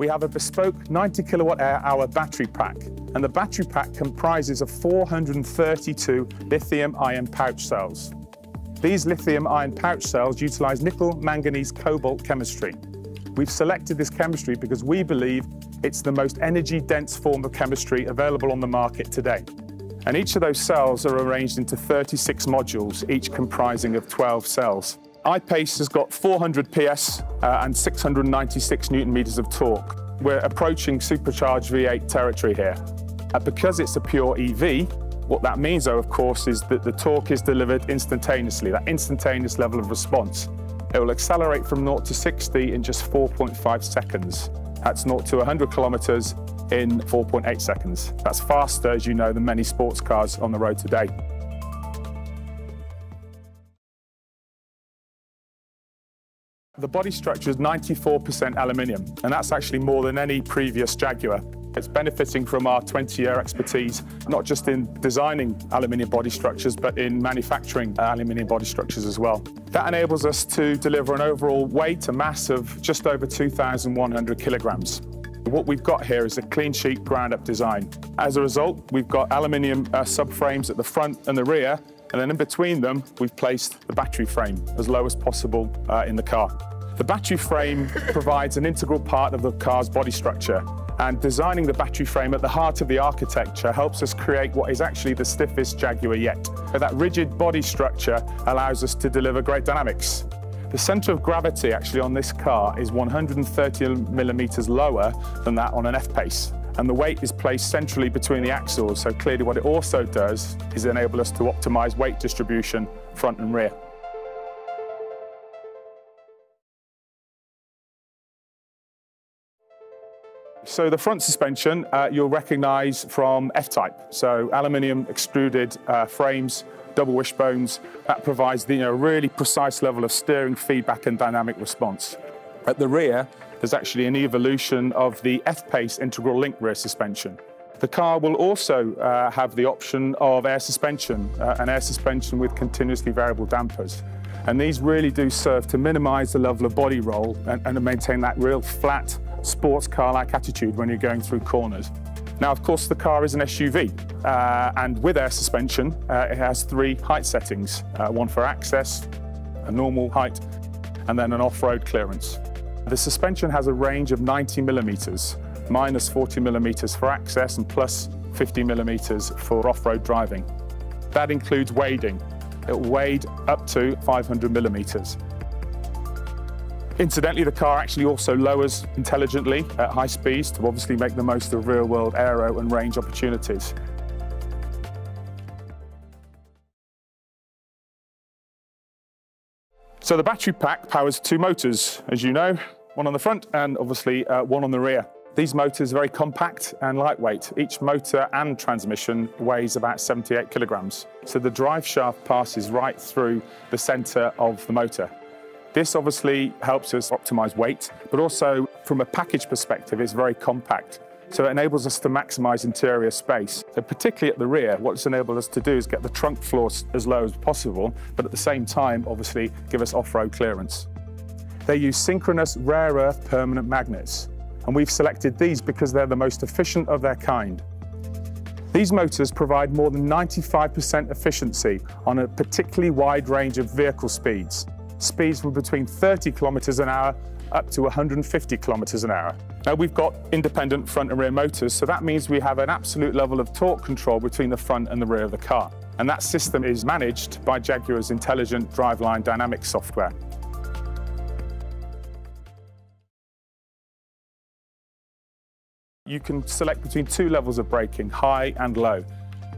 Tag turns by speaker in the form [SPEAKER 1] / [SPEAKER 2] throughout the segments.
[SPEAKER 1] We have a bespoke 90 kilowatt-hour battery pack, and the battery pack comprises of 432 lithium-ion pouch cells. These lithium-ion pouch cells utilize nickel, manganese, cobalt chemistry. We've selected this chemistry because we believe it's the most energy-dense form of chemistry available on the market today. And each of those cells are arranged into 36 modules, each comprising of 12 cells. i-Pace has got 400 PS and 696 Newton meters of torque. We're approaching supercharged V8 territory here. Because it's a pure EV, what that means, though, of course, is that the torque is delivered instantaneously, that instantaneous level of response. It will accelerate from 0 to 60 in just 4.5 seconds. That's 0 to 100 kilometers in 4.8 seconds. That's faster, as you know, than many sports cars on the road today. The body structure is 94% aluminium, and that's actually more than any previous Jaguar. It's benefiting from our 20-year expertise, not just in designing aluminium body structures, but in manufacturing aluminium body structures as well. That enables us to deliver an overall weight, a mass of just over 2,100 kilograms. What we've got here is a clean sheet ground-up design. As a result, we've got aluminium subframes at the front and the rear, and then in between them, we've placed the battery frame as low as possible in the car. The battery frame provides an integral part of the car's body structure, and designing the battery frame at the heart of the architecture helps us create what is actually the stiffest Jaguar yet. That rigid body structure allows us to deliver great dynamics. The center of gravity actually on this car is 130 millimeters lower than that on an F-Pace. And the weight is placed centrally between the axles, so clearly what it also does is enable us to optimize weight distribution front and rear. So the front suspension you'll recognize from F-Type, so aluminium extruded frames, double wishbones. That provides the really precise level of steering, feedback and dynamic response. At the rear, there's actually an evolution of the F-Pace integral link rear suspension. The car will also have the option of air suspension, an air suspension with continuously variable dampers. And these really do serve to minimize the level of body roll and to maintain that real flat, sports car-like attitude when you're going through corners. Now, of course, the car is an SUV, and with air suspension, it has 3 height settings, one for access, a normal height, and then an off-road clearance. The suspension has a range of 90 millimeters, minus 40 millimeters for access and plus 50 millimeters for off-road driving. That includes wading. It will wade up to 500 millimeters. Incidentally, the car actually also lowers intelligently at high speeds to obviously make the most of real-world aero and range opportunities. So the battery pack powers 2 motors, as you know, one on the front and obviously one on the rear. These motors are very compact and lightweight. Each motor and transmission weighs about 78 kilograms. So the drive shaft passes right through the center of the motor. This obviously helps us optimize weight, but also from a package perspective, it's very compact. So it enables us to maximize interior space. So particularly at the rear, what it's enabled us to do is get the trunk floor as low as possible, but at the same time, obviously, give us off-road clearance. They use synchronous rare earth permanent magnets, and we've selected these because they're the most efficient of their kind. These motors provide more than 95% efficiency on a particularly wide range of vehicle speeds. Speeds from between 30 kilometers an hour up to 150 kilometers an hour. Now we've got independent front and rear motors, so that means we have an absolute level of torque control between the front and the rear of the car. And that system is managed by Jaguar's intelligent driveline dynamics software. You can select between 2 levels of braking, high and low.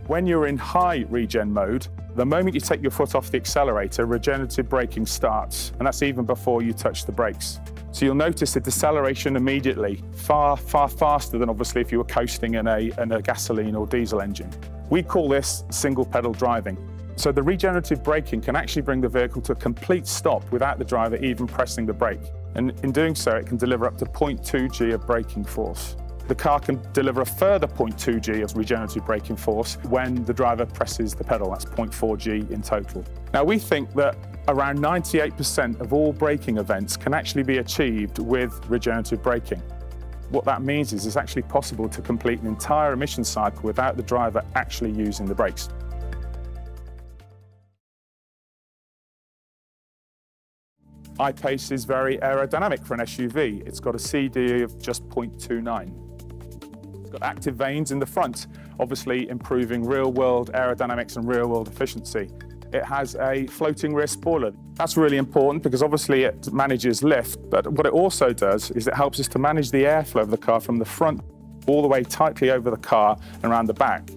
[SPEAKER 1] When you're in high regen mode, the moment you take your foot off the accelerator, regenerative braking starts, and that's even before you touch the brakes. So you'll notice a deceleration immediately, far faster than obviously if you were coasting in a gasoline or diesel engine. We call this single pedal driving. So the regenerative braking can actually bring the vehicle to a complete stop without the driver even pressing the brake. And in doing so, it can deliver up to 0.2 G of braking force. The car can deliver a further 0.2 G of regenerative braking force when the driver presses the pedal. That's 0.4 G in total. Now, we think that around 98% of all braking events can actually be achieved with regenerative braking. What that means is it's actually possible to complete an entire emission cycle without the driver actually using the brakes. i-Pace is very aerodynamic for an SUV. It's got a CD of just 0.29. It's got active vanes in the front, obviously improving real-world aerodynamics and real-world efficiency. It has a floating rear spoiler. That's really important because obviously it manages lift, but what it also does is it helps us to manage the airflow of the car from the front all the way tightly over the car and around the back.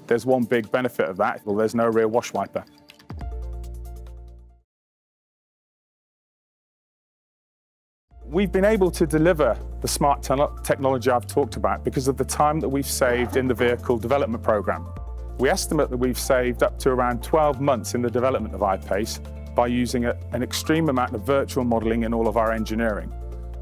[SPEAKER 1] There's one big benefit of that. Well, there's no rear wash wiper. We've been able to deliver the smart technology I've talked about because of the time that we've saved in the vehicle development program. We estimate that we've saved up to around 12 months in the development of i-Pace by using an extreme amount of virtual modelling in all of our engineering.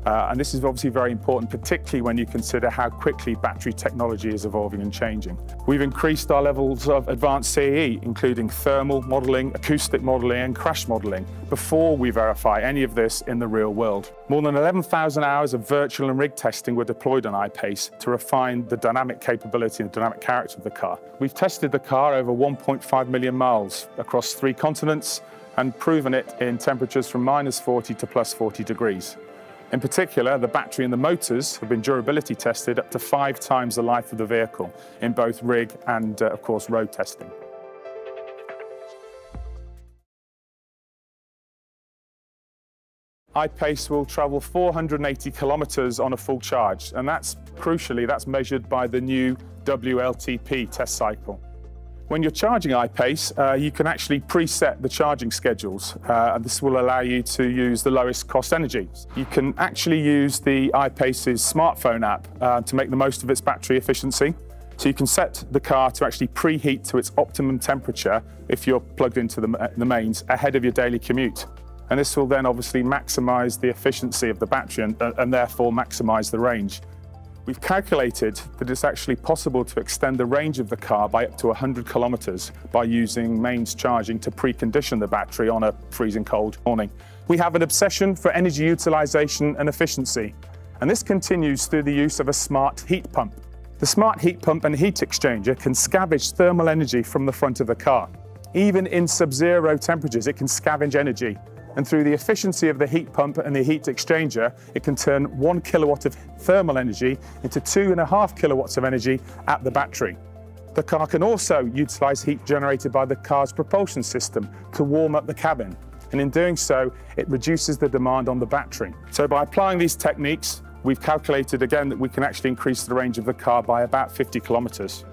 [SPEAKER 1] And this is obviously very important, particularly when you consider how quickly battery technology is evolving and changing. We've increased our levels of advanced CAE, including thermal modelling, acoustic modelling and crash modelling, before we verify any of this in the real world. More than 11,000 hours of virtual and rig testing were deployed on i-Pace to refine the dynamic capability and dynamic character of the car. We've tested the car over 1.5 million miles across 3 continents and proven it in temperatures from -40 to +40 degrees. In particular, the battery and the motors have been durability tested up to 5 times the life of the vehicle in both rig and, of course, road testing. i-Pace will travel 480 kilometers on a full charge, and crucially, that's measured by the new WLTP test cycle. When you're charging i-Pace, you can actually preset the charging schedules, and this will allow you to use the lowest cost energy. You can actually use the i-Pace's smartphone app to make the most of its battery efficiency. So you can set the car to actually preheat to its optimum temperature if you're plugged into the mains ahead of your daily commute. And this will then obviously maximize the efficiency of the battery and therefore maximize the range. We've calculated that it's actually possible to extend the range of the car by up to 100 kilometers by using mains charging to precondition the battery on a freezing cold morning. We have an obsession for energy utilization and efficiency, and this continues through the use of a smart heat pump. The smart heat pump and heat exchanger can scavenge thermal energy from the front of the car. Even in sub-zero temperatures, it can scavenge energy. And through the efficiency of the heat pump and the heat exchanger, it can turn 1 kilowatt of thermal energy into 2.5 kilowatts of energy at the battery. The car can also utilize heat generated by the car's propulsion system to warm up the cabin. And in doing so, it reduces the demand on the battery. So by applying these techniques, we've calculated again that we can actually increase the range of the car by about 50 kilometers.